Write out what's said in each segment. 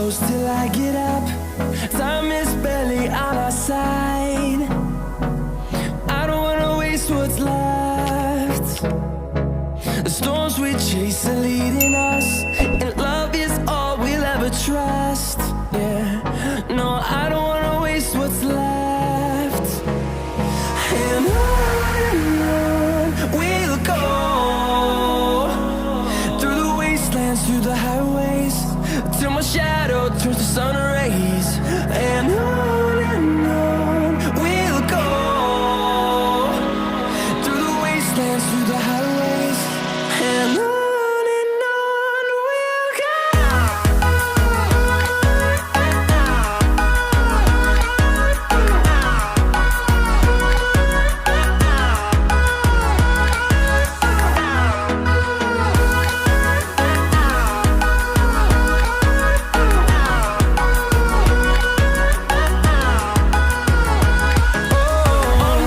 close till I get up. Time is barely on our side. I don't wanna waste what's left. The storms we chase are leading us, and love is all we'll ever trust. Yeah, no, I don't wanna waste what's left. And on we'll go, through the wastelands, through the highways, till my shadow turns to sun rays. And on we'll go, through the wastelands, through the highways, and on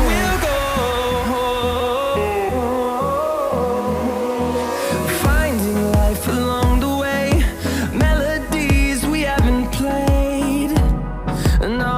we'll go. Finding life along the way, melodies we haven't played. No,